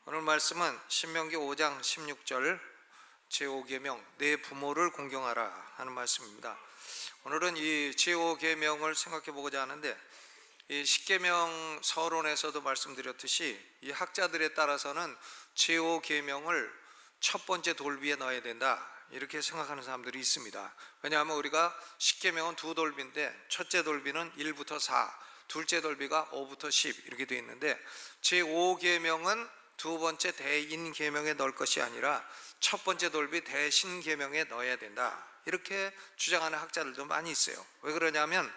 오늘 말씀은 신명기 5장 16절 제5계명 내 부모를 공경하라 하는 말씀입니다. 오늘은 이 제5계명을 생각해 보고자 하는데, 이 십계명 서론에서도 말씀드렸듯이 이 학자들에 따라서는 제5계명을 첫 번째 돌비에 넣어야 된다, 이렇게 생각하는 사람들이 있습니다. 왜냐하면 우리가 십계명은 두 돌비인데, 첫째 돌비는 1부터 4, 둘째 돌비가 5부터 10 이렇게 되어 있는데, 제5계명은 두 번째 대인계명에 넣을 것이 아니라 첫 번째 돌비 대신계명에 넣어야 된다, 이렇게 주장하는 학자들도 많이 있어요. 왜 그러냐면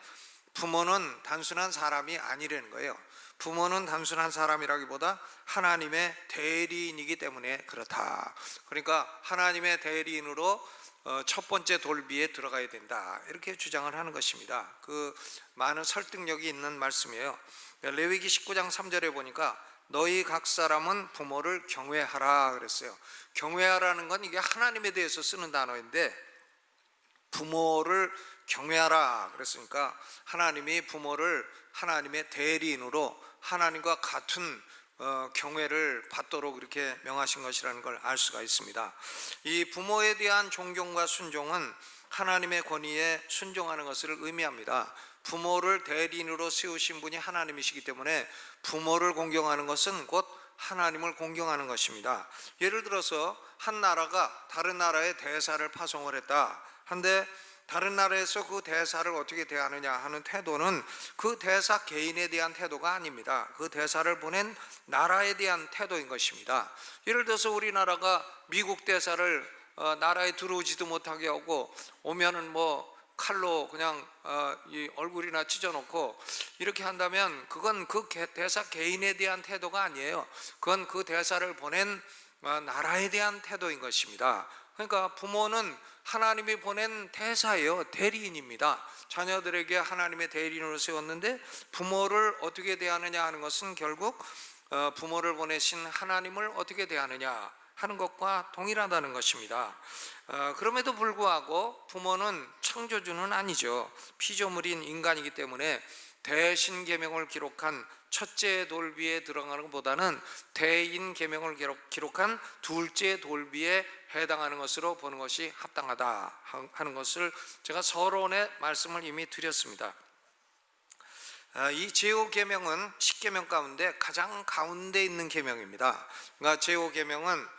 부모는 단순한 사람이 아니라는 거예요. 부모는 단순한 사람이라기보다 하나님의 대리인이기 때문에 그렇다. 그러니까 하나님의 대리인으로 첫 번째 돌비에 들어가야 된다, 이렇게 주장을 하는 것입니다. 그 많은 설득력이 있는 말씀이에요. 레위기 19장 3절에 보니까 너희 각 사람은 부모를 경외하라 그랬어요. 경외하라는 건 이게 하나님에 대해서 쓰는 단어인데, 부모를 경외하라 그랬으니까 하나님이 부모를 하나님의 대리인으로 하나님과 같은 경외를 받도록 이렇게 명하신 것이라는 걸 알 수가 있습니다. 이 부모에 대한 존경과 순종은 하나님의 권위에 순종하는 것을 의미합니다. 부모를 대리인으로 세우신 분이 하나님이시기 때문에 부모를 공경하는 것은 곧 하나님을 공경하는 것입니다. 예를 들어서 한 나라가 다른 나라의 대사를 파송을 했다 한데, 다른 나라에서 그 대사를 어떻게 대하느냐 하는 태도는 그 대사 개인에 대한 태도가 아닙니다. 그 대사를 보낸 나라에 대한 태도인 것입니다. 예를 들어서 우리나라가 미국 대사를 나라에 들어오지도 못하게 하고, 오면은 칼로 그냥 이 얼굴이나 찢어놓고 이렇게 한다면 그건 그 대사 개인에 대한 태도가 아니에요. 그건 그 대사를 보낸 나라에 대한 태도인 것입니다. 그러니까 부모는 하나님이 보낸 대사예요. 대리인입니다. 자녀들에게 하나님의 대리인으로 세웠는데, 부모를 어떻게 대하느냐 하는 것은 결국 부모를 보내신 하나님을 어떻게 대하느냐 하는 것과 동일하다는 것입니다. 그럼에도 불구하고 부모는 창조주는 아니죠. 피조물인 인간이기 때문에 대신계명을 기록한 첫째 돌비에 들어가는 것보다는 대인계명을 기록한 둘째 돌비에 해당하는 것으로 보는 것이 합당하다 하는 것을 제가 서론의 말씀을 이미 드렸습니다. 이 제5계명은 십계명 가운데 가장 가운데 있는 계명입니다. 그러니까 제5계명은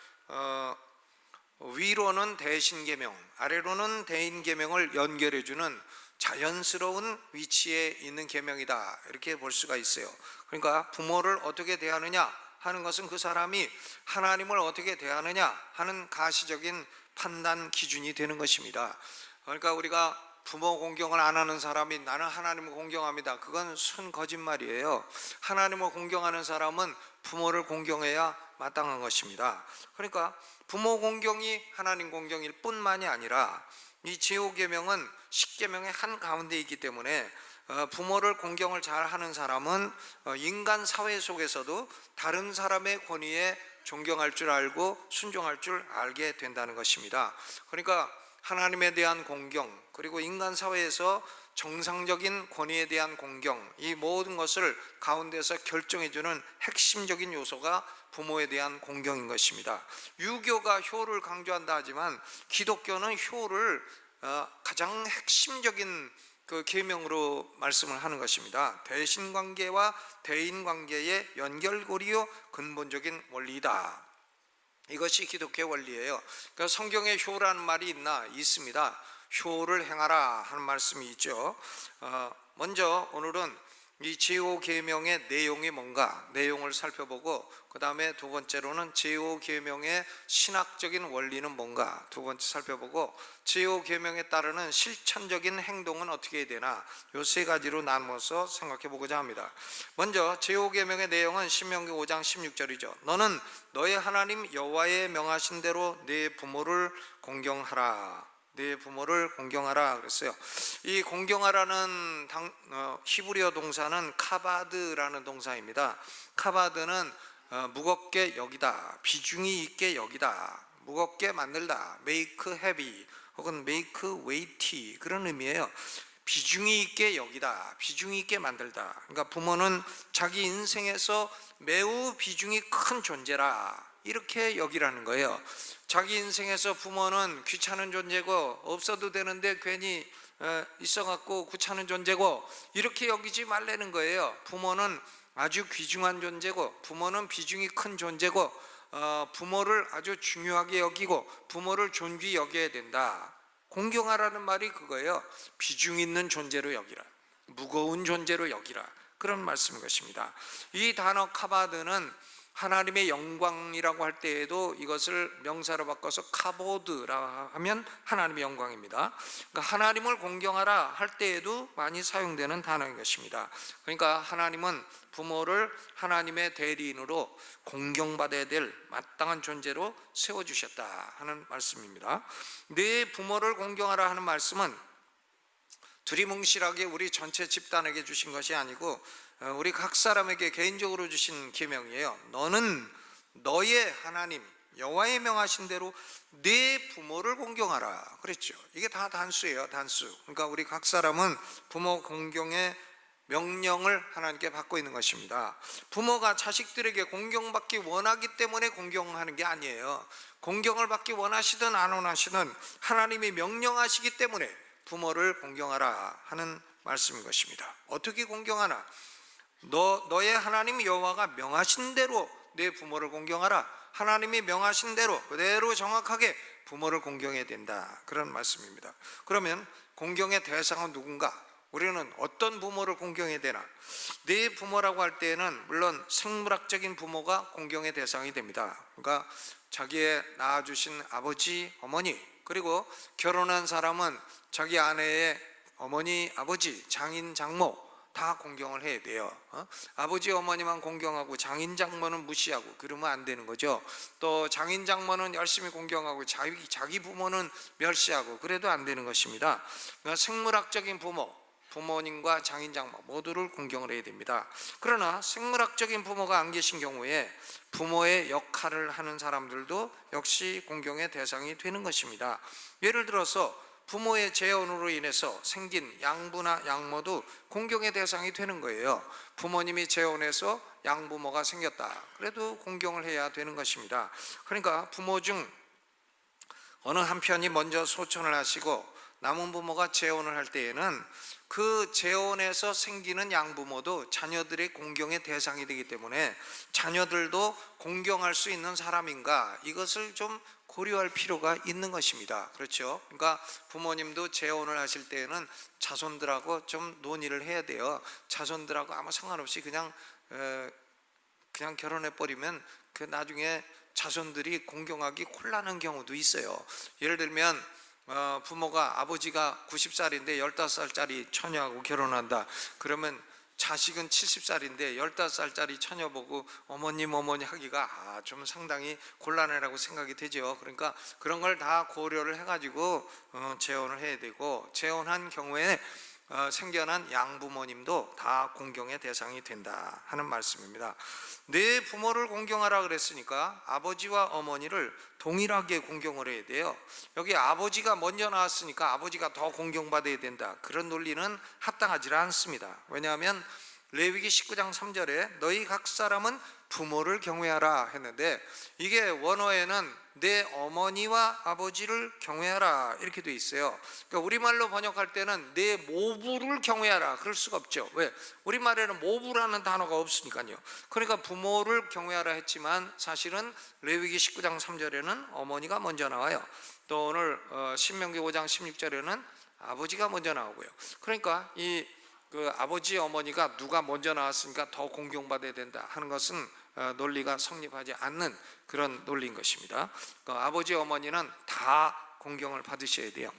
위로는 대신계명, 아래로는 대인계명을 연결해주는 자연스러운 위치에 있는 계명이다, 이렇게 볼 수가 있어요. 그러니까 부모를 어떻게 대하느냐 하는 것은 그 사람이 하나님을 어떻게 대하느냐 하는 가시적인 판단 기준이 되는 것입니다. 그러니까 우리가 부모 공경을 안 하는 사람이 나는 하나님을 공경합니다, 그건 순 거짓말이에요. 하나님을 공경하는 사람은 부모를 공경해야 마땅한 것입니다. 그러니까 부모 공경이 하나님 공경일 뿐만이 아니라 이 제5계명은 십계명의 한 가운데 있기 때문에 부모를 공경을 잘 하는 사람은 인간 사회 속에서도 다른 사람의 권위에 존경할 줄 알고 순종할 줄 알게 된다는 것입니다. 그러니까 하나님에 대한 공경, 그리고 인간 사회에서 정상적인 권위에 대한 공경, 이 모든 것을 가운데서 결정해주는 핵심적인 요소가 부모에 대한 공경인 것입니다. 유교가 효를 강조한다 하지만 기독교는 효를 가장 핵심적인 그 계명으로 말씀을 하는 것입니다. 대신관계와 대인관계의 연결고리요 근본적인 원리이다, 이것이 기독교의 원리예요. 그러니까 성경에 효라는 말이 있습니다. 효를 행하라 하는 말씀이 있죠. 먼저 오늘은 이 제5계명의 내용이 뭔가, 내용을 살펴보고, 그 다음에 두 번째로는 제5계명의 신학적인 원리는 뭔가 두 번째 살펴보고, 제5계명에 따르는 실천적인 행동은 어떻게 해야 되나, 이 세 가지로 나누어서 생각해 보고자 합니다. 먼저 제5계명의 내용은 신명기 5장 16절이죠. 너는 너의 하나님 여호와의 명하신 대로 네 부모를 공경하라. 네 부모를 공경하라 그랬어요. 이 공경하라는 히브리어 동사는 카바드라는 동사입니다. 카바드는 무겁게 여기다, 비중이 있게 여기다, 무겁게 만들다, make heavy 혹은 make weighty, 그런 의미예요. 비중이 있게 여기다, 비중이 있게 만들다. 그러니까 부모는 자기 인생에서 매우 비중이 큰 존재라, 이렇게 여기라는 거예요. 자기 인생에서 부모는 귀찮은 존재고 없어도 되는데 괜히 있어갖고 귀찮은 존재고, 이렇게 여기지 말라는 거예요. 부모는 아주 귀중한 존재고, 부모는 비중이 큰 존재고, 부모를 아주 중요하게 여기고 부모를 존귀히 여겨야 된다. 공경하라는 말이 그거예요. 비중 있는 존재로 여기라, 무거운 존재로 여기라, 그런 말씀인 것입니다. 이 단어 카바드는 하나님의 영광이라고 할 때에도 이것을 명사로 바꿔서 카보드라 하면 하나님의 영광입니다. 그러니까 하나님을 공경하라 할 때에도 많이 사용되는 단어인 것입니다. 그러니까 하나님은 부모를 하나님의 대리인으로 공경받아야 될 마땅한 존재로 세워주셨다 하는 말씀입니다. 내 부모를 공경하라 하는 말씀은 두리뭉실하게 우리 전체 집단에게 주신 것이 아니고 우리 각 사람에게 개인적으로 주신 계명이에요. 너는 너의 하나님 여호와의 명하신 대로 네 부모를 공경하라 그랬죠. 이게 다 단수예요, 단수. 그러니까 우리 각 사람은 부모 공경의 명령을 하나님께 받고 있는 것입니다. 부모가 자식들에게 공경받기 원하기 때문에 공경하는 게 아니에요. 공경을 받기 원하시든 안 원하시든 하나님이 명령하시기 때문에 부모를 공경하라 하는 말씀인 것입니다. 어떻게 공경하나? 너의 하나님 여호와가 명하신 대로 내 부모를 공경하라. 하나님이 명하신 대로 그대로 정확하게 부모를 공경해야 된다, 그런 말씀입니다. 그러면 공경의 대상은 누군가? 우리는 어떤 부모를 공경해야 되나? 내 부모라고 할 때에는 물론 생물학적인 부모가 공경의 대상이 됩니다. 그러니까 자기의 낳아주신 아버지, 어머니, 그리고 결혼한 사람은 자기 아내의 어머니, 아버지, 장인, 장모 다 공경을 해야 돼요. 아버지, 어머니만 공경하고 장인, 장모는 무시하고 그러면 안 되는 거죠. 또 장인, 장모는 열심히 공경하고 자기 부모는 멸시하고 그래도 안 되는 것입니다. 그러니까 생물학적인 부모님과 장인, 장모 모두를 공경을 해야 됩니다. 그러나 생물학적인 부모가 안 계신 경우에 부모의 역할을 하는 사람들도 역시 공경의 대상이 되는 것입니다. 예를 들어서 부모의 재혼으로 인해서 생긴 양부나 양모도 공경의 대상이 되는 거예요. 부모님이 재혼해서 양부모가 생겼다, 그래도 공경을 해야 되는 것입니다. 그러니까 부모 중 어느 한 편이 먼저 소천을 하시고 남은 부모가 재혼을 할 때에는 그 재혼에서 생기는 양부모도 자녀들의 공경의 대상이 되기 때문에 자녀들도 공경할 수 있는 사람인가, 이것을 좀 고려할 필요가 있는 것입니다. 그렇죠? 그러니까 부모님도 재혼을 하실 때에는 자손들하고 좀 논의를 해야 돼요. 자손들하고 아무 상관없이 그냥 결혼해 버리면 그 나중에 자손들이 공경하기 곤란한 경우도 있어요. 예를 들면 부모가 아버지가 90살인데 15살짜리 처녀하고 결혼한다. 그러면 자식은 70살인데 15살짜리 처녀 보고 어머니 하기가 좀 상당히 곤란하라고 생각이 되죠. 그러니까 그런 걸 다 고려를 해가지고 재혼을 해야 되고, 재혼한 경우에 생겨난 양부모님도 다 공경의 대상이 된다 하는 말씀입니다. 내 부모를 공경하라 그랬으니까 아버지와 어머니를 동일하게 공경을 해야 돼요. 여기 아버지가 먼저 나왔으니까 아버지가 더 공경받아야 된다, 그런 논리는 합당하지 않습니다. 왜냐하면 레위기 19장 3절에 너희 각 사람은 부모를 경외하라 했는데, 이게 원어에는 내 어머니와 아버지를 경외하라 이렇게 돼 있어요. 그러니까 우리말로 번역할 때는 내 모부를 경외하라 그럴 수가 없죠. 왜? 우리말에는 모부라는 단어가 없으니까요. 그러니까 부모를 경외하라 했지만 사실은 레위기 19장 3절에는 어머니가 먼저 나와요. 또 오늘 신명기 5장 16절에는 아버지가 먼저 나오고요. 그러니까 그 아버지, 어머니가 누가 먼저 나왔으니까 더 공경받아야 된다 하는 것은 논리가 성립하지 않는 그런 논리인 것입니다. 아버지, 어머니는 다 공경을 받으셔야 돼요.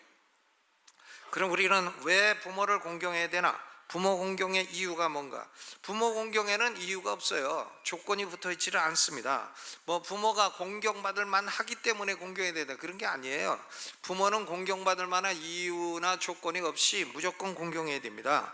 그럼 우리는 왜 부모를 공경해야 되나? 부모 공경의 이유가 뭔가? 부모 공경에는 이유가 없어요. 조건이 붙어 있지를 않습니다. 부모가 공경받을 만하기 때문에 공경해야 된다, 그런 게 아니에요. 부모는 공경받을 만한 이유나 조건이 없이 무조건 공경해야 됩니다.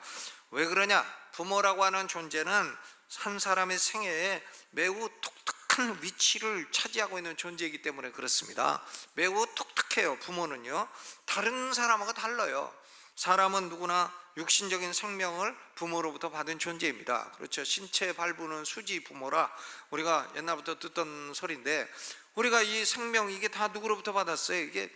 왜 그러냐? 부모라고 하는 존재는 한 사람의 생애에 매우 독특한 위치를 차지하고 있는 존재이기 때문에 그렇습니다. 매우 독특해요. 부모는요, 다른 사람하고 달라요. 사람은 누구나 육신적인 생명을 부모로부터 받은 존재입니다. 그렇죠. 신체 발부는 수지 부모라 우리가 옛날부터 듣던 소리인데, 우리가 이 생명 이게 다 누구로부터 받았어요? 이게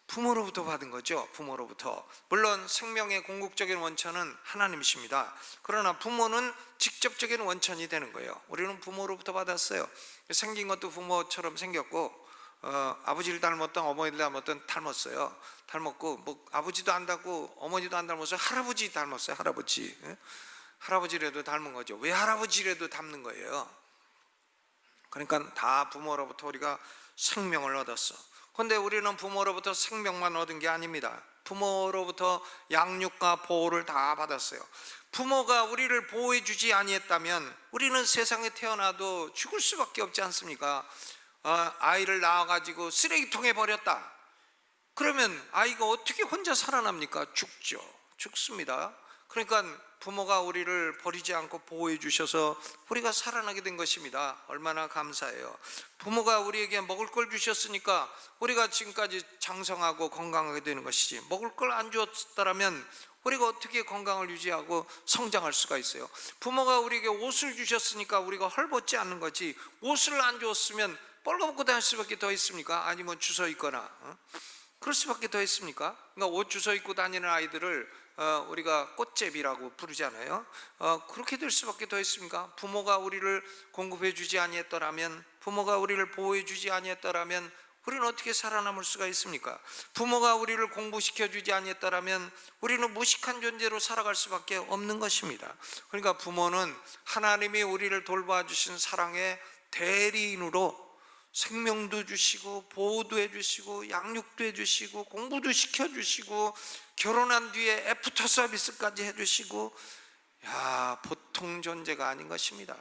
부모로부터 받은 거죠. 부모로부터. 물론 생명의 궁극적인 원천은 하나님이십니다. 그러나 부모는 직접적인 원천이 되는 거예요. 우리는 부모로부터 받았어요. 생긴 것도 부모처럼 생겼고, 아버지를 닮았던 어머니를 닮았어요. 닮았고, 뭐 아버지도 안 닮고 어머니도 안 닮았어요. 할아버지 닮았어요. 할아버지. 할아버지라도 닮은 거죠. 왜 할아버지라도 닮는 거예요? 그러니까 다 부모로부터 우리가 생명을 얻었어. 그런데 우리는 부모로부터 생명만 얻은 게 아닙니다. 부모로부터 양육과 보호를 다 받았어요. 부모가 우리를 보호해 주지 아니했다면 우리는 세상에 태어나도 죽을 수밖에 없지 않습니까? 아이를 낳아가지고 쓰레기통에 버렸다. 그러면 아이가 어떻게 혼자 살아납니까? 죽습니다. 그러니까 부모가 우리를 버리지 않고 보호해 주셔서 우리가 살아나게 된 것입니다. 얼마나 감사해요. 부모가 우리에게 먹을 걸 주셨으니까 우리가 지금까지 장성하고 건강하게 되는 것이지, 먹을 걸 안 주었다면 우리가 어떻게 건강을 유지하고 성장할 수가 있어요? 부모가 우리에게 옷을 주셨으니까 우리가 헐벗지 않는 거지, 옷을 안 주었으면 뻘거벗고 다닐 수밖에 더 있습니까? 아니면 주워 입거나 그럴 수밖에 더 있습니까? 그러니까 옷 주워 입고 다니는 아이들을 우리가 꽃제비라고 부르잖아요. 그렇게 될 수밖에 더 있습니까? 부모가 우리를 공급해 주지 아니했더라면, 부모가 우리를 보호해 주지 아니했더라면 우리는 어떻게 살아남을 수가 있습니까? 부모가 우리를 공부시켜 주지 아니했더라면 우리는 무식한 존재로 살아갈 수밖에 없는 것입니다. 그러니까 부모는 하나님이 우리를 돌봐주신 사랑의 대리인으로 생명도 주시고 보호도 해주시고 양육도 해주시고 공부도 시켜주시고 결혼한 뒤에 애프터 서비스까지 해주시고, 보통 존재가 아닌 것입니다.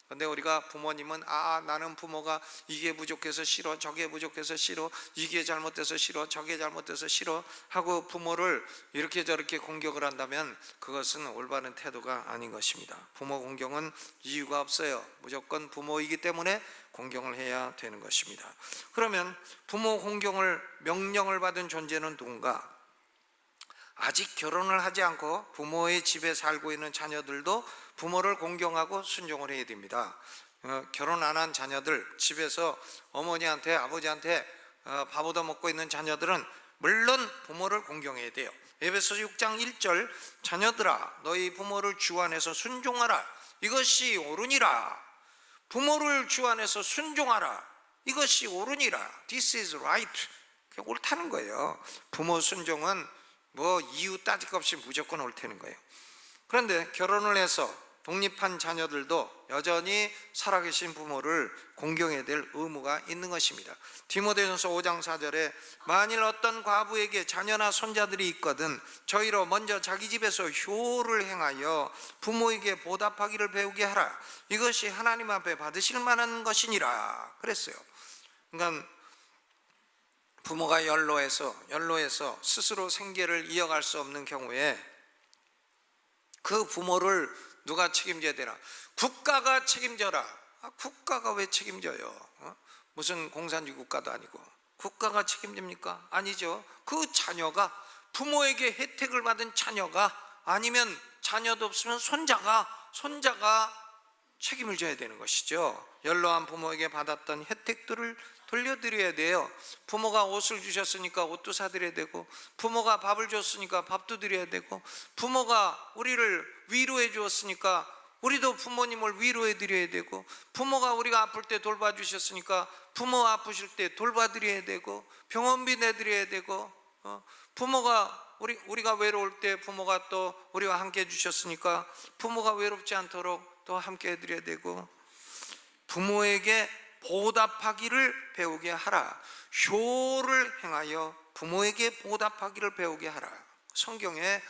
그런데 우리가 부모님은 나는 부모가 이게 부족해서 싫어, 저게 부족해서 싫어, 이게 잘못돼서 싫어, 저게 잘못돼서 싫어 하고 부모를 이렇게 저렇게 공격을 한다면 그것은 올바른 태도가 아닌 것입니다. 부모 공경은 이유가 없어요. 무조건 부모이기 때문에 공경을 해야 되는 것입니다. 그러면 부모 공경을 명령을 받은 존재는 누군가? 아직 결혼을 하지 않고 부모의 집에 살고 있는 자녀들도 부모를 공경하고 순종을 해야 됩니다. 결혼 안 한 자녀들, 집에서 어머니한테 아버지한테 밥 얻어 먹고 있는 자녀들은 물론 부모를 공경해야 돼요. 에베소서 6장 1절, 자녀들아 너희 부모를 주 안에서 순종하라, 이것이 옳으니라. 부모를 주 안에서 순종하라, 이것이 옳으니라. This is right. 그게 옳다는 거예요. 부모 순종은 뭐 이유 따질 것 없이 무조건 옳다는 거예요. 그런데 결혼을 해서 독립한 자녀들도 여전히 살아계신 부모를 공경해야 될 의무가 있는 것입니다. 디모데전서 5장 4절에 만일 어떤 과부에게 자녀나 손자들이 있거든 저희로 먼저 자기 집에서 효를 행하여 부모에게 보답하기를 배우게 하라, 이것이 하나님 앞에 받으실 만한 것이니라 그랬어요. 그러니까 부모가 연로해서 스스로 생계를 이어갈 수 없는 경우에 그 부모를 누가 책임져야 되나? 국가가 책임져라. 국가가 왜 책임져요? 무슨 공산주의 국가도 아니고. 국가가 책임집니까? 아니죠. 그 자녀가, 부모에게 혜택을 받은 자녀가, 아니면 자녀도 없으면 손자가 책임을 져야 되는 것이죠. 연로한 부모에게 받았던 혜택들을 돌려드려야 돼요. 부모가 옷을 주셨으니까 옷도 사드려야 되고, 부모가 밥을 줬으니까 밥도 드려야 되고, 부모가 우리를 위로해 주었으니까 우리도 부모님을 위로해 드려야 되고, 부모가 우리가 아플 때 돌봐주셨으니까 부모 아프실 때 돌봐드려야 되고, 병원비 내드려야 되고, 부모가 우리가 외로울 때 부모가 또 우리와 함께 해주셨으니까 부모가 외롭지 않도록 또 함께 해드려야 되고, 부모에게 보답하기를 배우게 하라. 효를 행하여 부모에게 보답하기를 배우게 하라. 성경에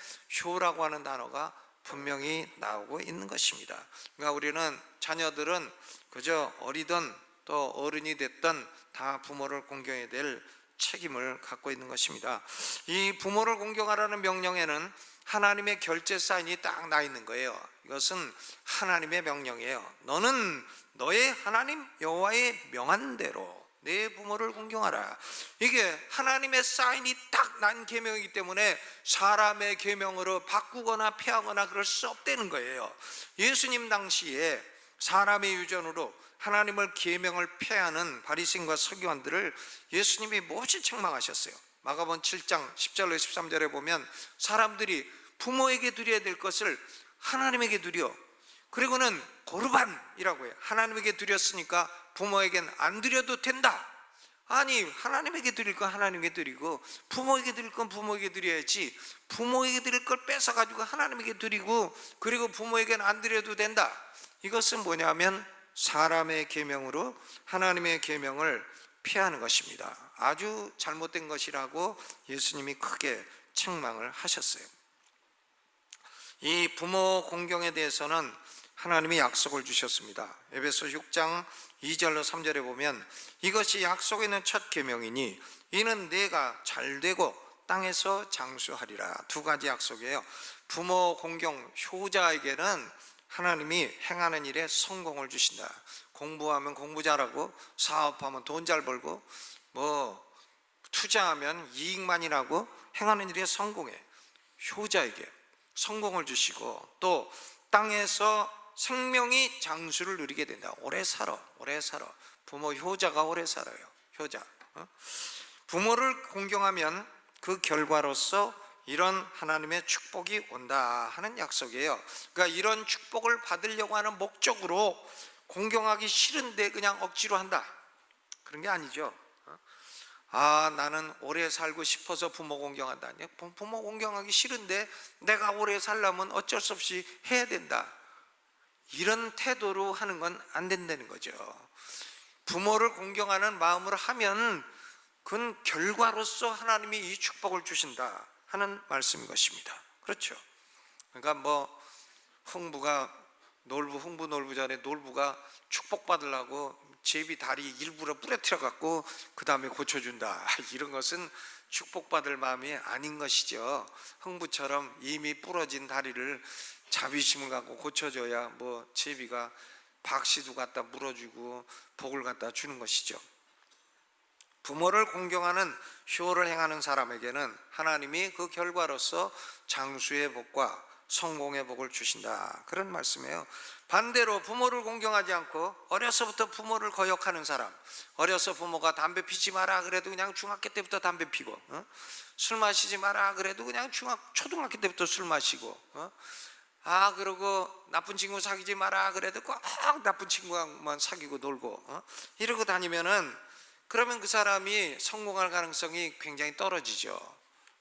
효라고 하는 단어가 분명히 나오고 있는 것입니다. 그러니까 우리는 자녀들은 그저 어리든 또 어른이 됐든 다 부모를 공경해야 될 책임을 갖고 있는 것입니다. 이 부모를 공경하라는 명령에는 하나님의 결제 사인이 딱 나 있는 거예요. 이것은 하나님의 명령이에요. 너는 너의 하나님 여호와의 명한 대로 내 부모를 공경하라. 이게 하나님의 사인이 딱 난 계명이기 때문에 사람의 계명으로 바꾸거나 폐하거나 그럴 수 없다는 거예요. 예수님 당시에 사람의 유전으로 하나님을 계명을 폐하는 바리새인과 서기관들을 예수님이 몹시 책망하셨어요. 마가복음 7장 10절로 13절에 보면 사람들이 부모에게 드려야 될 것을 하나님에게 드려, 그리고는 고르반이라고 해요. 하나님에게 드렸으니까 부모에게는 안 드려도 된다. 아니, 하나님에게 드릴 건 하나님에게 드리고 부모에게 드릴 건 부모에게 드려야지, 부모에게 드릴 걸 뺏어가지고 하나님에게 드리고 그리고 부모에게는 안 드려도 된다. 이것은 뭐냐면 사람의 계명으로 하나님의 계명을 피하는 것입니다. 아주 잘못된 것이라고 예수님이 크게 책망을 하셨어요. 이 부모 공경에 대해서는 하나님이 약속을 주셨습니다. 에베소 6장 2절로 3절에 보면 이것이 약속에 있는 첫 계명이니 이는 내가 잘되고 땅에서 장수하리라. 두 가지 약속이에요. 부모 공경, 효자에게는 하나님이 행하는 일에 성공을 주신다. 공부하면 공부 잘하고, 사업하면 돈 잘 벌고, 투자하면 이익 많이 나고, 행하는 일에 성공해. 효자에게 성공을 주시고, 또 땅에서 생명이 장수를 누리게 된다. 오래 살아. 부모 효자가 오래 살아요. 효자. 부모를 공경하면 그 결과로서 이런 하나님의 축복이 온다 하는 약속이에요. 그러니까 이런 축복을 받으려고 하는 목적으로 공경하기 싫은데 그냥 억지로 한다, 그런 게 아니죠. 나는 오래 살고 싶어서 부모 공경한다. 부모 공경하기 싫은데 내가 오래 살려면 어쩔 수 없이 해야 된다, 이런 태도로 하는 건 안 된다는 거죠. 부모를 공경하는 마음으로 하면 그건 결과로서 하나님이 이 축복을 주신다 하는 말씀인 것입니다. 그렇죠. 그러니까 흥부가 흥부 놀부 전에 놀부가 축복받으려고 제비 다리 일부러 부러뜨려 갖고 그 다음에 고쳐준다, 이런 것은 축복받을 마음이 아닌 것이죠. 흥부처럼 이미 부러진 다리를 자비심을 갖고 고쳐줘야 제비가 박씨도 갖다 물어주고 복을 갖다 주는 것이죠. 부모를 공경하는 효를 행하는 사람에게는 하나님이 그 결과로서 장수의 복과 성공의 복을 주신다, 그런 말씀이에요. 반대로 부모를 공경하지 않고 어려서부터 부모를 거역하는 사람, 어려서 부모가 담배 피지 마라 그래도 그냥 중학교 때부터 담배 피고, 술 마시지 마라 그래도 그냥 초등학교 때부터 술 마시고, 그리고 나쁜 친구 사귀지 마라 그래도 꼭 나쁜 친구만 사귀고 놀고, 이러고 다니면은 그러면 그 사람이 성공할 가능성이 굉장히 떨어지죠.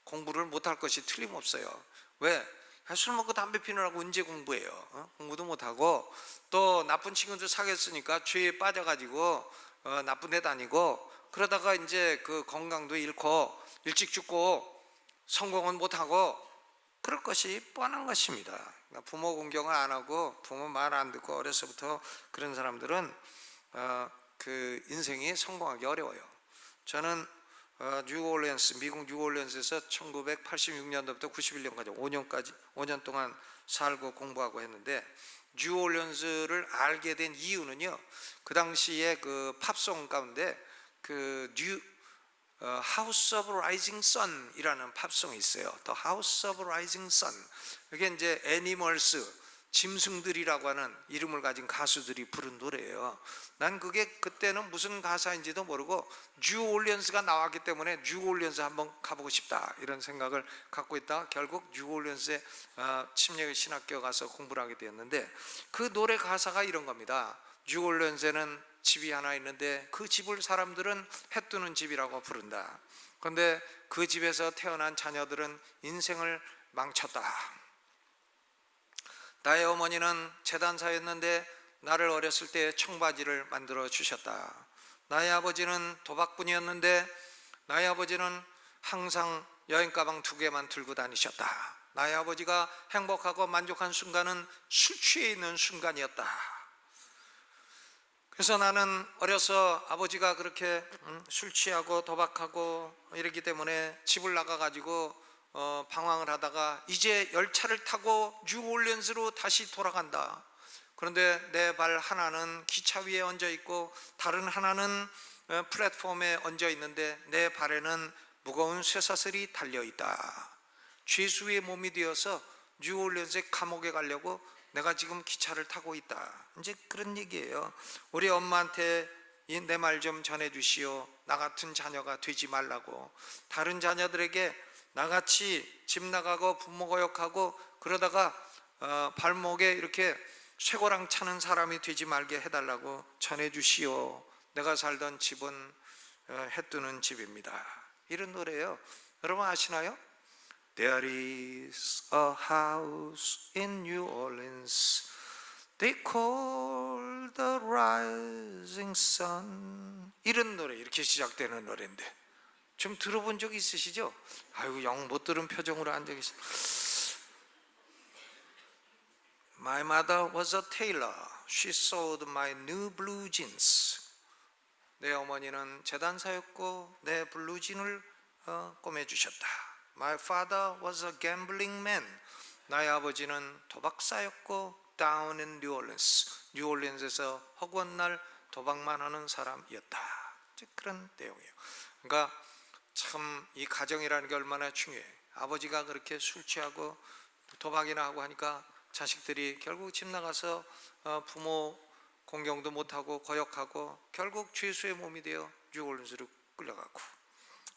공부를 못할 것이 틀림없어요. 왜? 술 먹고 담배 피느라고 언제 공부해요? 공부도 못하고 또 나쁜 친구들 사귀었으니까 죄에 빠져가지고 나쁜 데 다니고, 그러다가 이제 그 건강도 잃고 일찍 죽고 성공은 못하고 그럴 것이 뻔한 것입니다. 그러니까 부모 공경을 안 하고 부모 말 안 듣고 어려서부터 그런 사람들은 그 인생이 성공하기 어려워요. 저는 미국 뉴올리언스에서 1986년도부터 91년까지 5년 동안 살고 공부하고 했는데, 뉴올리언스를 알게 된 이유는요, 그 당시에 그 팝송 가운데 그 House of Rising Sun이라는 팝송이 있어요. The House of Rising Sun. 이게 이제 애니멀스, 짐승들이라고 하는 이름을 가진 가수들이 부른 노래예요. 난 그게 그때는 무슨 가사인지도 모르고 뉴올리언스가 나왔기 때문에 뉴올리언스 한번 가보고 싶다, 이런 생각을 갖고 있다가 결국 뉴올리언스에 침례 신학교 가서 공부를 하게 되었는데, 그 노래 가사가 이런 겁니다. 뉴올리언스에는 집이 하나 있는데 그 집을 사람들은 해 뜨는 집이라고 부른다. 그런데 그 집에서 태어난 자녀들은 인생을 망쳤다. 나의 어머니는 재단사였는데 나를 어렸을 때 청바지를 만들어 주셨다. 나의 아버지는 도박꾼이었는데 나의 아버지는 항상 여행 가방 2개만 들고 다니셨다. 나의 아버지가 행복하고 만족한 순간은 술 취해 있는 순간이었다. 그래서 나는 어려서 아버지가 그렇게 술 취하고 도박하고 이랬기 때문에 집을 나가가지고 방황을 하다가 이제 열차를 타고 뉴올리언스로 다시 돌아간다. 그런데 내 발 하나는 기차 위에 얹어 있고 다른 하나는 플랫폼에 얹어 있는데 내 발에는 무거운 쇠사슬이 달려있다. 죄수의 몸이 되어서 뉴올리언스의 감옥에 가려고 내가 지금 기차를 타고 있다. 이제 그런 얘기예요. 우리 엄마한테 내 말 좀 전해주시오. 나 같은 자녀가 되지 말라고. 다른 자녀들에게 나같이 집 나가고 부모 거역하고 그러다가 발목에 이렇게 쇠고랑 차는 사람이 되지 말게 해달라고 전해주시오. 내가 살던 집은 해 뜨는 집입니다. 이런 노래예요. 여러분 아시나요? There is a house in New Orleans They call the rising sun. 이런 노래, 이렇게 시작되는 노래인데 좀 들어본 적 있으시죠? 아이고 영 못 들은 표정으로 앉아 계시. My mother was a tailor. She sewed my new blue jeans. 내 어머니는 재단사였고 내 블루진을 꼬매주셨다. My father was a gambling man. 나의 아버지는 도박사였고 down in New Orleans, 뉴올리언스에서 허구한 날 도박만 하는 사람이었다. 그런 내용이에요. 그러니까 참 이 가정이라는 게 얼마나 중요해. 아버지가 그렇게 술 취하고 도박이나 하고 하니까 자식들이 결국 집 나가서 부모 공경도 못하고 거역하고 결국 죄수의 몸이 되어 뉴올리언스로 끌려가고.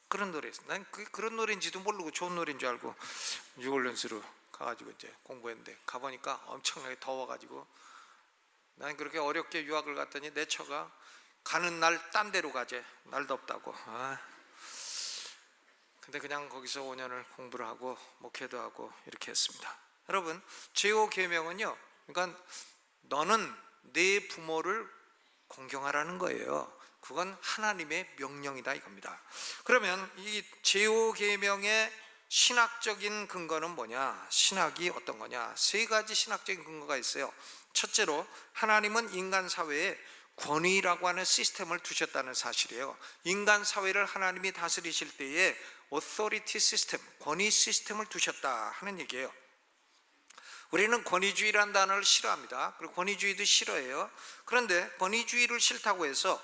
그런 노래였어요. 난 그런 노래인지도 모르고 좋은 노래인 줄 알고 뉴올리언스로 가가지고 이제 공부했는데 가보니까 엄청나게 더워가지고 난 그렇게 어렵게 유학을 갔더니 내 처가 가는 날 딴 데로 가재. 날도 없다고. 근데 그냥 거기서 5년을 공부를 하고 목회도 하고 이렇게 했습니다. 여러분 제오계명은요, 그러니까 너는 네 부모를 공경하라는 거예요. 그건 하나님의 명령이다 이겁니다. 그러면 이 제오계명의 신학적인 근거는 뭐냐? 신학이 어떤 거냐? 세 가지 신학적인 근거가 있어요. 첫째로 하나님은 인간 사회에 권위라고 하는 시스템을 두셨다는 사실이에요. 인간 사회를 하나님이 다스리실 때에 authority 시스템, 권위 시스템을 두셨다 하는 얘기예요. 우리는 권위주의라는 단어를 싫어합니다. 그리고 권위주의도 싫어해요. 그런데 권위주의를 싫다고 해서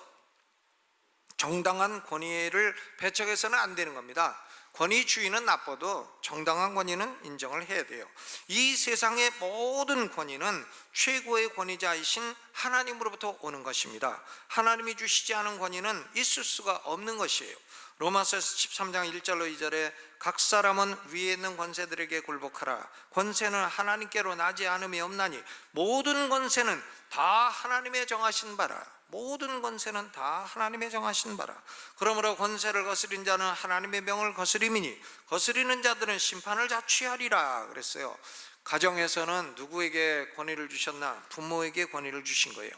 정당한 권위를 배척해서는 안 되는 겁니다. 권위주의는 나빠도 정당한 권위는 인정을 해야 돼요. 이 세상의 모든 권위는 최고의 권위자이신 하나님으로부터 오는 것입니다. 하나님이 주시지 않은 권위는 있을 수가 없는 것이에요. 로마서 13장 1절로 2절에 각 사람은 위에 있는 권세들에게 굴복하라. 권세는 하나님께로 나지 않음이 없나니 모든 권세는 다 하나님의 정하신 바라. 모든 권세는 다 하나님의 정하신 바라. 그러므로 권세를 거스린 자는 하나님의 명을 거스림이니 거스리는 자들은 심판을 자취하리라 그랬어요. 가정에서는 누구에게 권위를 주셨나? 부모에게 권위를 주신 거예요.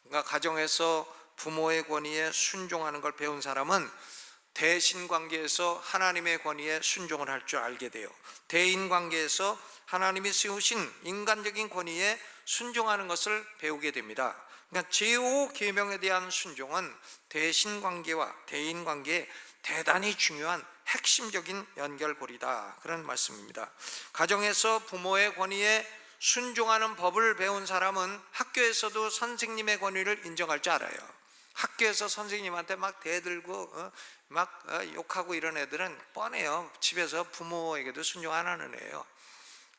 그러니까 가정에서 부모의 권위에 순종하는 걸 배운 사람은 대신 관계에서 하나님의 권위에 순종을 할 줄 알게 돼요. 대인 관계에서 하나님이 세우신 인간적인 권위에 순종하는 것을 배우게 됩니다. 그러니까 제오계명에 대한 순종은 대신 관계와 대인 관계에 대단히 중요한 핵심적인 연결고리다, 그런 말씀입니다. 가정에서 부모의 권위에 순종하는 법을 배운 사람은 학교에서도 선생님의 권위를 인정할 줄 알아요. 학교에서 선생님한테 막 대들고 막 욕하고 이런 애들은 뻔해요. 집에서 부모에게도 순종 안 하는 애예요.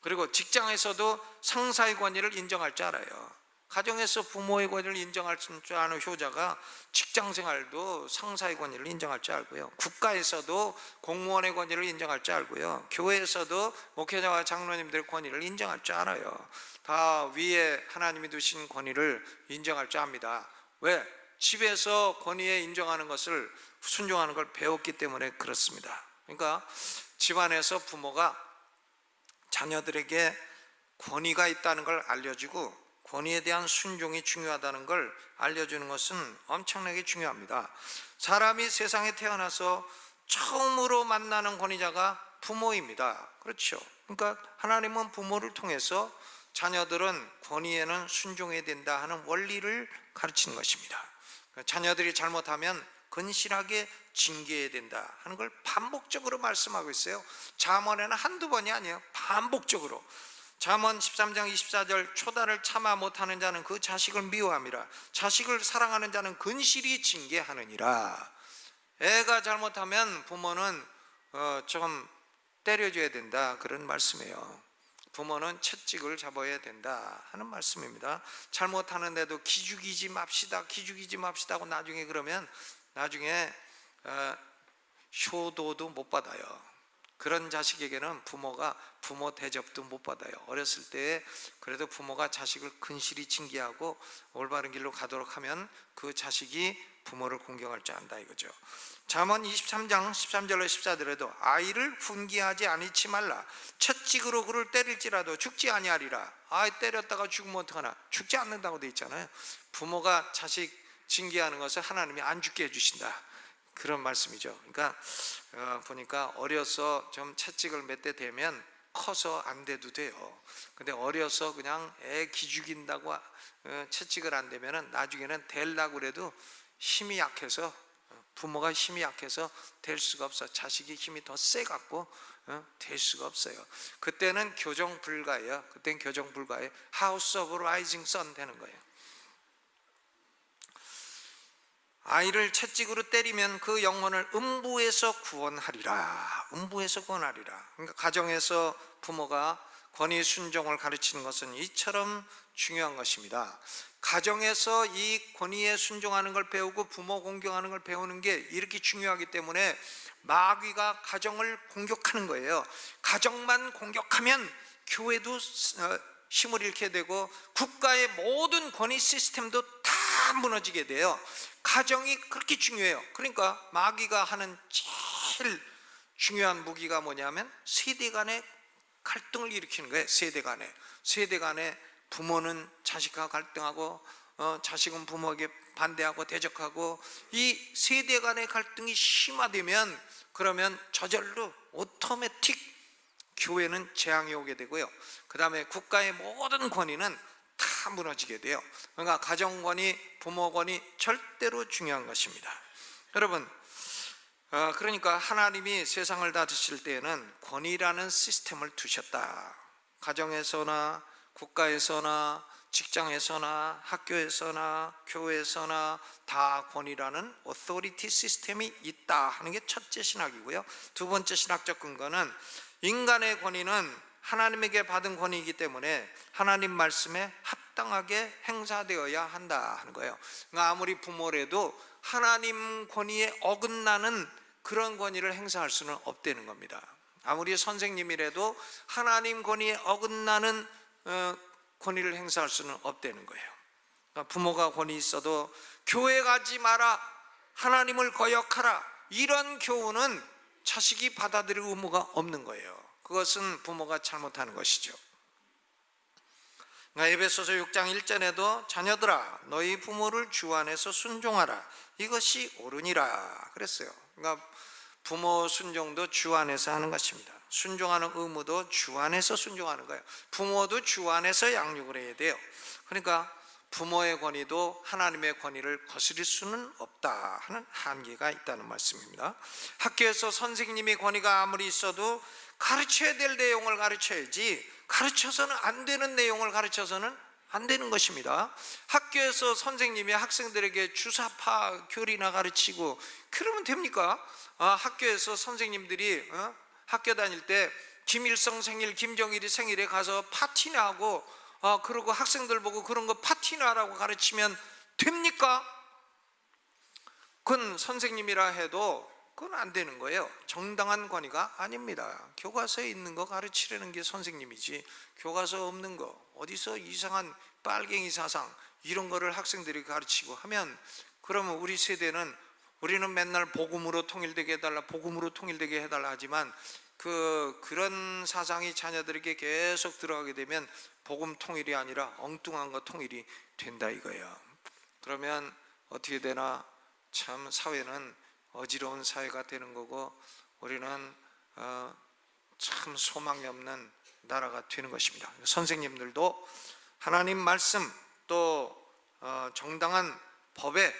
그리고 직장에서도 상사의 권위를 인정할 줄 알아요. 가정에서 부모의 권위를 인정할 줄 아는 효자가 직장생활도 상사의 권위를 인정할 줄 알고요. 국가에서도 공무원의 권위를 인정할 줄 알고요. 교회에서도 목회자와 장로님들의 권위를 인정할 줄 알아요. 다 위에 하나님이 두신 권위를 인정할 줄 압니다. 왜? 집에서 권위에 인정하는 것을 순종하는 걸 배웠기 때문에 그렇습니다. 그러니까 집안에서 부모가 자녀들에게 권위가 있다는 걸 알려주고 권위에 대한 순종이 중요하다는 걸 알려주는 것은 엄청나게 중요합니다. 사람이 세상에 태어나서 처음으로 만나는 권위자가 부모입니다. 그렇죠? 그러니까 하나님은 부모를 통해서 자녀들은 권위에는 순종해야 된다 하는 원리를 가르치는 것입니다. 자녀들이 잘못하면 근실하게 징계해야 된다 하는 걸 반복적으로 말씀하고 있어요. 잠언에는 한두 번이 아니에요. 반복적으로. 잠언 13장 24절 초다를 참아 못하는 자는 그 자식을 미워함이라. 자식을 사랑하는 자는 근실이 징계하느니라. 애가 잘못하면 부모는 좀 때려줘야 된다, 그런 말씀이에요. 부모는 채찍을 잡아야 된다 하는 말씀입니다. 잘못하는데도 기죽이지 맙시다 하고 나중에 그러면 나중에 효도도 못 받아요. 그런 자식에게는 부모가 부모 대접도 못 받아요. 어렸을 때 그래도 부모가 자식을 근실히 징계하고 올바른 길로 가도록 하면 그 자식이 부모를 공경할 줄 안다 이거죠. 잠언 23장 13절로 14절에도 아이를 훈계하지 아니치 말라. 채찍으로 그를 때릴지라도 죽지 아니하리라. 아이 때렸다가 죽으면 어떡하나? 죽지 않는다고 돼 있잖아요. 부모가 자식 징계하는 것을 하나님이 안 죽게 해주신다, 그런 말씀이죠. 그러니까 보니까 어려서 좀 채찍을 몇 대 대면 커서 안 돼도 돼요. 근데 어려서 그냥 애 기죽인다고 채찍을 안 대면은 나중에는 되려고 그래도 힘이 약해서, 부모가 힘이 약해서 될 수가 없어. 자식이 힘이 더 세 갖고 될 수가 없어요. 그때는 교정 불가예요. 그때는 교정 불가예요. House of Rising Sun 되는 거예요. 아이를 채찍으로 때리면 그 영혼을 음부에서 구원하리라. 음부에서 구원하리라. 그러니까 가정에서 부모가 권위 순종을 가르치는 것은 이처럼 중요한 것입니다. 가정에서 이 권위에 순종하는 걸 배우고 부모 공경하는 걸 배우는 게 이렇게 중요하기 때문에 마귀가 가정을 공격하는 거예요. 가정만 공격하면 교회도 힘을 잃게 되고 국가의 모든 권위 시스템도 다 무너지게 돼요. 가정이 그렇게 중요해요. 그러니까 마귀가 하는 제일 중요한 무기가 뭐냐면 세대 간의 갈등을 일으키는 거예요. 세대 간에 부모는 자식과 갈등하고 자식은 부모에게 반대하고 대적하고, 이 세대 간의 갈등이 심화되면 그러면 저절로 오토매틱 교회는 재앙이 오게 되고요. 그 다음에 국가의 모든 권위는 다 무너지게 돼요. 그러니까 가정 권위, 부모 권위 절대로 중요한 것입니다. 여러분, 그러니까 하나님이 세상을 다스릴 때에는 권위라는 시스템을 두셨다. 가정에서나 국가에서나 직장에서나 학교에서나 교회에서나 다 권위라는 오토리티 시스템이 있다 하는 게 첫째 신학이고요. 두 번째 신학적 근거는 인간의 권위는 하나님에게 받은 권위이기 때문에 하나님 말씀에 합당하게 행사되어야 한다 하는 거예요. 그러니까 아무리 부모라도 하나님 권위에 어긋나는 그런 권위를 행사할 수는 없다는 겁니다. 아무리 선생님이라도 하나님 권위에 어긋나는 권위를 행사할 수는 없다는 거예요. 그러니까 부모가 권위 있어도 교회 가지 마라, 하나님을 거역하라, 이런 교훈은 자식이 받아들일 의무가 없는 거예요. 그것은 부모가 잘못하는 것이죠. 그러니까 에베소서 6장 1절에도 자녀들아 너희 부모를 주 안에서 순종하라, 이것이 옳으니라 그랬어요. 그러니까 부모 순종도 주 안에서 하는 것입니다. 순종하는 의무도 주 안에서 순종하는 거예요. 부모도 주 안에서 양육을 해야 돼요. 그러니까 부모의 권위도 하나님의 권위를 거스릴 수는 없다 하는 한계가 있다는 말씀입니다. 학교에서 선생님의 권위가 아무리 있어도 가르쳐야 될 내용을 가르쳐야지, 가르쳐서는 안 되는 내용을 가르쳐서는 안 되는 것입니다. 학교에서 선생님이 학생들에게 주사파 교리나 가르치고 그러면 됩니까? 학교에서 선생님들이 학교 다닐 때 김일성 생일, 김정일이 생일에 가서 파티나 하고 그러고 학생들 보고 그런 거 파티나 하라고 가르치면 됩니까? 그건 선생님이라 해도 그건 안 되는 거예요. 정당한 권위가 아닙니다. 교과서에 있는 거 가르치려는 게 선생님이지, 교과서에 없는 거 어디서 이상한 빨갱이 사상 이런 거를 학생들이 가르치고 하면, 그러면 우리 세대는, 우리는 맨날 복음으로 통일되게 해달라, 복음으로 통일되게 해달라 하지만 그런 사상이 자녀들에게 계속 들어가게 되면 복음 통일이 아니라 엉뚱한 거 통일이 된다 이거예요. 그러면 어떻게 되나, 참 사회는 어지러운 사회가 되는 거고 우리는 참 소망이 없는 나라가 되는 것입니다. 선생님들도 하나님 말씀 또 정당한 법에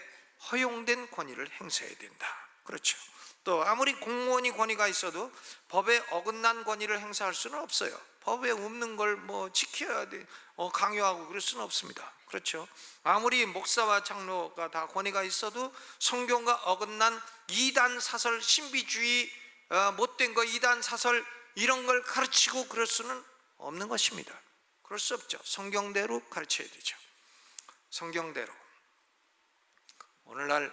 허용된 권위를 행사해야 된다. 그렇죠. 또 아무리 공무원이 권위가 있어도 법에 어긋난 권위를 행사할 수는 없어요. 법에 없는 걸 뭐 지켜야 돼, 강요하고 그럴 수는 없습니다. 그렇죠? 아무리 목사와 장로가 다 권위가 있어도 성경과 어긋난 이단 사설, 신비주의, 못된 거, 이단 사설 이런 걸 가르치고 그럴 수는 없는 것입니다. 그럴 수 없죠. 성경대로 가르쳐야 되죠. 성경대로. 오늘날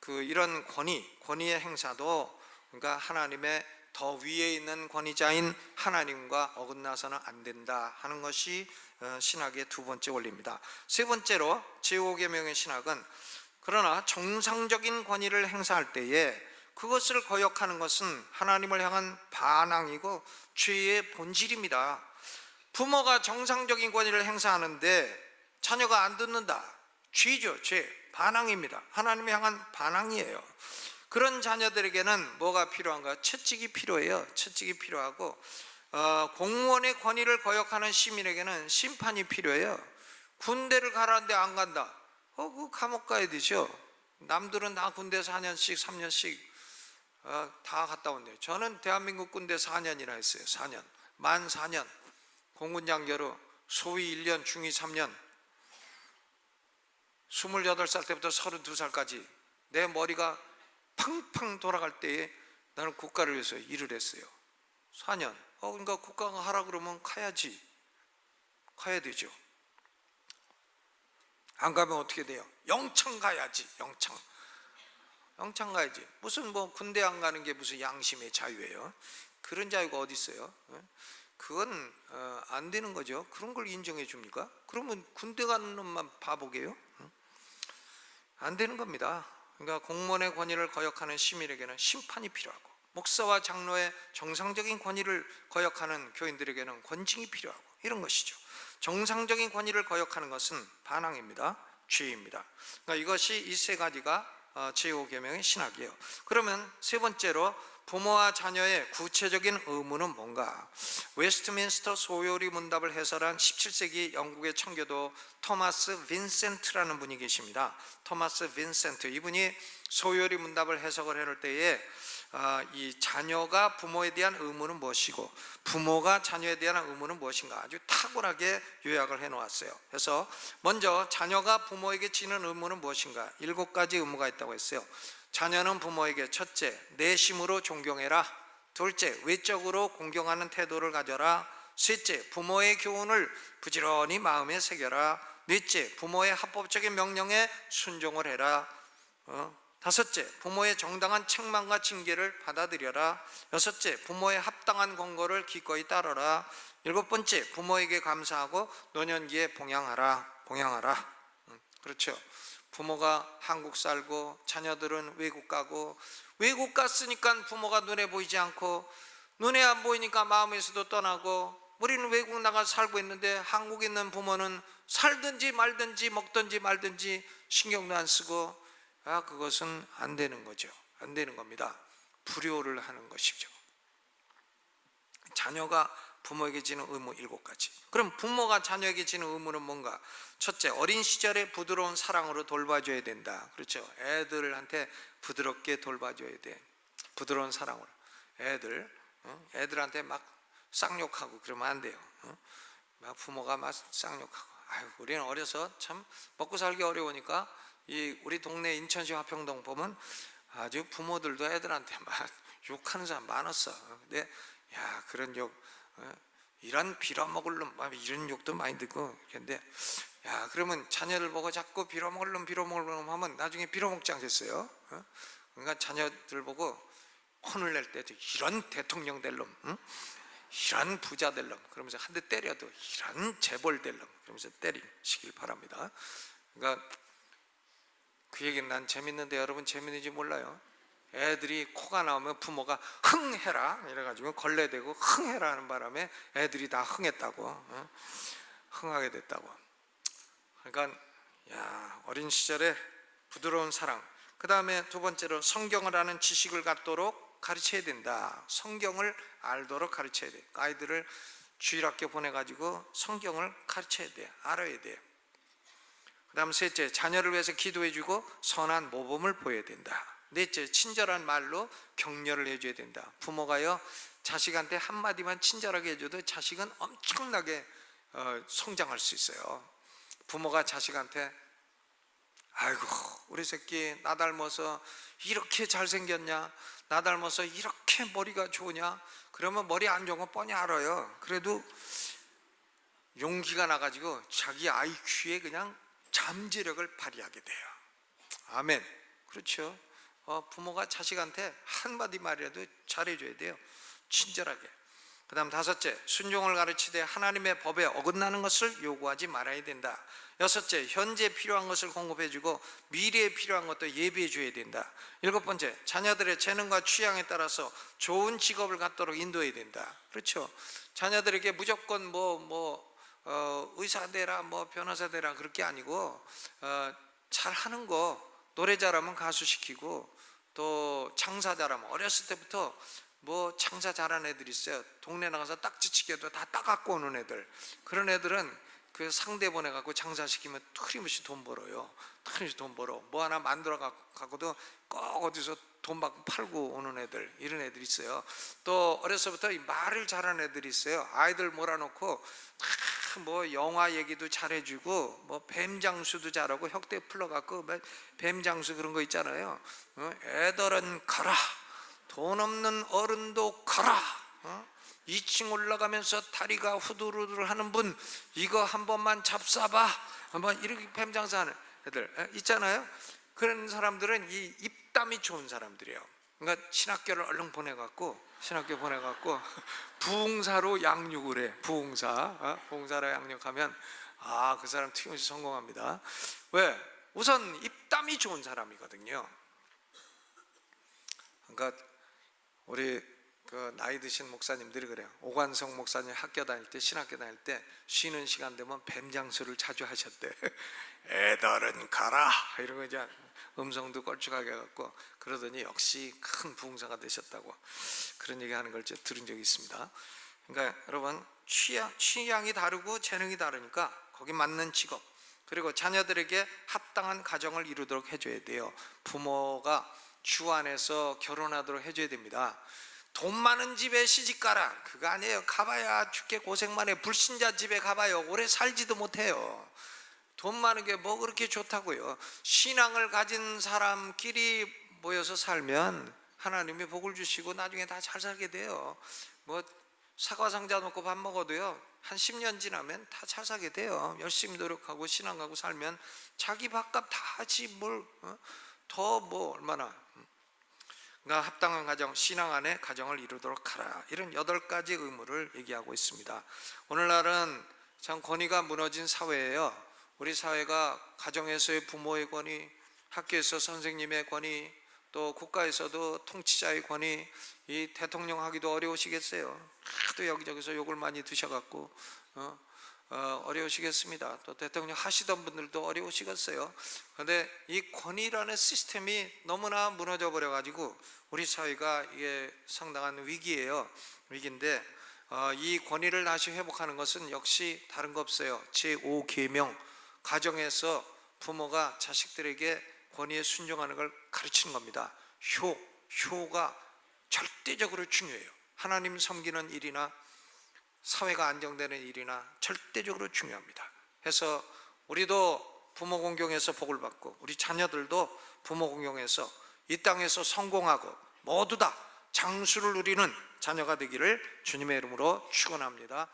이런 권위의 행사도, 그러니까 하나님의 더 위에 있는 권위자인 하나님과 어긋나서는 안 된다 하는 것이 신학의 두 번째 원리입니다. 세 번째로 제5계명의 신학은, 그러나 정상적인 권위를 행사할 때에 그것을 거역하는 것은 하나님을 향한 반항이고 죄의 본질입니다. 부모가 정상적인 권위를 행사하는데 자녀가 안 듣는다, 죄죠. 죄, 반항입니다. 하나님을 향한 반항이에요. 그런 자녀들에게는 뭐가 필요한가? 채찍이 필요해요. 채찍이 필요하고, 공무원의 권위를 거역하는 시민에게는 심판이 필요해요. 군대를 가라는데 안 간다, 그 감옥 가야 되죠. 남들은 다 군대 4년씩 3년씩 다 갔다 온대요. 저는 대한민국 군대 4년이나 했어요. 4년, 만 4년, 공군장교로 소위 1년, 중위 3년, 28살 때부터 32살까지 내 머리가 팡팡 돌아갈 때에 나는 국가를 위해서 일을 했어요. 4년. 그러니까 국가가 하라 그러면 가야지. 가야 되죠. 안 가면 어떻게 돼요? 영창 가야지. 영창 가야지. 무슨 뭐 군대 안 가는 게 무슨 양심의 자유예요? 그런 자유가 어디 있어요? 그건 안 되는 거죠. 그런 걸 인정해 줍니까? 그러면 군대 가는 놈만 바보게요? 안 되는 겁니다. 그러니까 공무원의 권위를 거역하는 시민에게는 심판이 필요하고, 목사와 장로의 정상적인 권위를 거역하는 교인들에게는 권징이 필요하고, 이런 것이죠. 정상적인 권위를 거역하는 것은 반항입니다. 죄입니다. 그러니까 이것이 이 세 가지가 제5계명의 신학이에요. 그러면 세 번째로 부모와 자녀의 구체적인 의무는 뭔가? 웨스트민스터 소요리 문답을 해설한 17세기 영국의 청교도 토마스 빈센트라는 분이 계십니다. 토마스 빈센트, 이분이 소요리 문답을 해석을 해놓을 때에 이 자녀가 부모에 대한 의무는 무엇이고 부모가 자녀에 대한 의무는 무엇인가 아주 탁월하게 요약을 해놓았어요. 그래서 먼저 자녀가 부모에게 지는 의무는 무엇인가? 7가지 의무가 있다고 했어요. 자녀는 부모에게 첫째, 내심으로 존경해라. 둘째, 외적으로 공경하는 태도를 가져라. 셋째, 부모의 교훈을 부지런히 마음에 새겨라. 넷째, 부모의 합법적인 명령에 순종을 해라. 다섯째, 부모의 정당한 책망과 징계를 받아들여라. 여섯째, 부모의 합당한 권고를 기꺼이 따르라. 일곱 번째, 부모에게 감사하고 노년기에 봉양하라. 그렇죠. 부모가 한국 살고 자녀들은 외국 가고, 외국 갔으니까 부모가 눈에 보이지 않고, 눈에 안 보이니까 마음에서도 떠나고, 우리는 외국 나가 살고 있는데 한국에 있는 부모는 살든지 말든지 먹든지 말든지 신경도 안 쓰고, 그것은 안 되는 거죠. 안 되는 겁니다. 불효를 하는 것이죠. 자녀가 부모에게 지는 의무 7가지. 그럼 부모가 자녀에게 지는 의무는 뭔가? 첫째, 어린 시절에 부드러운 사랑으로 돌봐줘야 된다. 그렇죠. 애들한테 부드럽게 돌봐줘야 돼. 부드러운 사랑으로. 애들한테 막 쌍욕하고 그러면 안 돼요. 막 부모가 막 쌍욕하고. 우리는 어려서 참 먹고 살기 어려우니까 우리 동네 인천시 화평동 보면 아주 부모들도 애들한테 막 욕하는 사람 많았어. 근데 그런 욕, 이런 빌어먹을 놈, 이런 욕도 많이 듣고. 그런데 그러면 자녀를 보고 자꾸 빌어먹을 놈 하면 나중에 빌어먹지 않겠어요? 그러니까 자녀들 보고 혼을 낼 때 이런 대통령 될 놈, 이런 부자 될 놈, 그러면서 한 대 때려도 이런 재벌 될 놈, 그러면서 때리시길 바랍니다. 그러니까 그 얘기는 난 재밌는데 여러분 재밌는지 몰라요. 애들이 코가 나오면 부모가 흥해라 이래가지고 걸레대고 흥해라 하는 바람에 애들이 다 흥했다고, 흥하게 됐다고. 그러니까 어린 시절에 부드러운 사랑. 그 다음에 두 번째로 성경을 아는 지식을 갖도록 가르쳐야 된다. 성경을 알도록 가르쳐야 돼. 아이들을 주일학교 보내가지고 성경을 가르쳐야 돼. 알아야 돼. 그 다음 셋째, 자녀를 위해서 기도해주고 선한 모범을 보여야 된다. 넷째, 친절한 말로 격려를 해줘야 된다. 부모가요, 자식한테 한마디만 친절하게 해줘도 자식은 엄청나게 성장할 수 있어요. 부모가 자식한테 아이고 우리 새끼 나 닮아서 이렇게 잘생겼냐, 나 닮아서 이렇게 머리가 좋으냐, 그러면 머리 안 좋은 거 뻔히 알아요. 그래도 용기가 나가지고 자기 IQ에 그냥 잠재력을 발휘하게 돼요. 아멘. 그렇죠. 부모가 자식한테 한마디 말이라도 잘해줘야 돼요. 친절하게. 그 다음 다섯째, 순종을 가르치되 하나님의 법에 어긋나는 것을 요구하지 말아야 된다. 여섯째, 현재 필요한 것을 공급해주고 미래에 필요한 것도 예비해줘야 된다. 일곱 번째, 자녀들의 재능과 취향에 따라서 좋은 직업을 갖도록 인도해야 된다. 그렇죠. 자녀들에게 무조건 의사 되라, 변호사 되라 그럴 게 아니고 잘하는 거, 노래 잘하면 가수 시키고, 또 장사 잘하면 어렸을 때부터 장사 잘하는 애들 있어요. 동네 나가서 딱지치기도 다 따갖고 오는 애들. 그런 애들은 그 상대 보내갖고 장사시키면 틀림없이 돈 벌어요. 틀림없이 돈 벌어. 뭐 하나 만들어 갖고도 꼭 어디서 돈 받고 팔고 오는 애들, 이런 애들 있어요. 또 어려서부터 말을 잘하는 애들이 있어요. 아이들 몰아놓고 영화 얘기도 잘해주고 뱀장수도 잘하고, 혁대 풀러갖고 뱀장수 그런 거 있잖아요. 애들은 가라, 돈 없는 어른도 가라, 2층 올라가면서 다리가 후들후들 하는 분 이거 한 번만 잡숴봐, 한번 이렇게 뱀장사하는 애들 있잖아요. 그런 사람들은 이 입담이 좋은 사람들이에요. 그러니까 신학교 보내갖고 부흥사로 양육을 해. 부흥사로 양육하면 그 사람 틀림없이 성공합니다. 왜? 우선 입담이 좋은 사람이거든요. 그러니까 우리 나이 드신 목사님들이 그래요. 오관성 목사님 학교 다닐 때, 신학교 다닐 때 쉬는 시간 되면 뱀장수를 자주 하셨대. 애들은 가라 이러고 이제 음성도 껄쭉하게 해갖고, 그러더니 역시 큰 부흥사가 되셨다고 그런 얘기하는 걸 제가 들은 적이 있습니다. 그러니까 여러분, 취향이 다르고 재능이 다르니까 거기 맞는 직업, 그리고 자녀들에게 합당한 가정을 이루도록 해줘야 돼요. 부모가 주 안에서 결혼하도록 해줘야 됩니다. 돈 많은 집에 시집가라 그거 아니에요. 가봐야 죽게 고생만 해. 불신자 집에 가봐요 오래 살지도 못해요. 돈 많은 게 뭐 그렇게 좋다고요. 신앙을 가진 사람끼리 모여서 살면 하나님이 복을 주시고 나중에 다 잘 살게 돼요. 사과 상자 놓고 밥 먹어도요, 한 10년 지나면 다 잘 살게 돼요. 열심히 노력하고 신앙하고 살면 자기 밥값 다 하지 얼마나. 그러니까 합당한 가정, 신앙 안에 가정을 이루도록 하라, 이런 8가지 의무를 얘기하고 있습니다. 오늘날은 참 권위가 무너진 사회예요. 우리 사회가 가정에서의 부모의 권위, 학교에서 선생님의 권위, 또 국가에서도 통치자의 권위, 이 대통령 하기도 어려우시겠어요. 하도 여기저기서 욕을 많이 드셔갖고 어려우시겠습니다. 또 대통령 하시던 분들도 어려우시겠어요. 그런데 이 권위라는 시스템이 너무나 무너져 버려가지고 우리 사회가 이게 상당한 위기예요. 위기인데 이 권위를 다시 회복하는 것은 역시 다른 거 없어요. 제5계명, 가정에서 부모가 자식들에게 권위에 순종하는 걸 가르치는 겁니다. 효가 절대적으로 중요해요. 하나님 섬기는 일이나 사회가 안정되는 일이나 절대적으로 중요합니다. 해서 우리도 부모 공경에서 복을 받고, 우리 자녀들도 부모 공경에서 이 땅에서 성공하고 모두 다 장수를 누리는 자녀가 되기를 주님의 이름으로 축원합니다.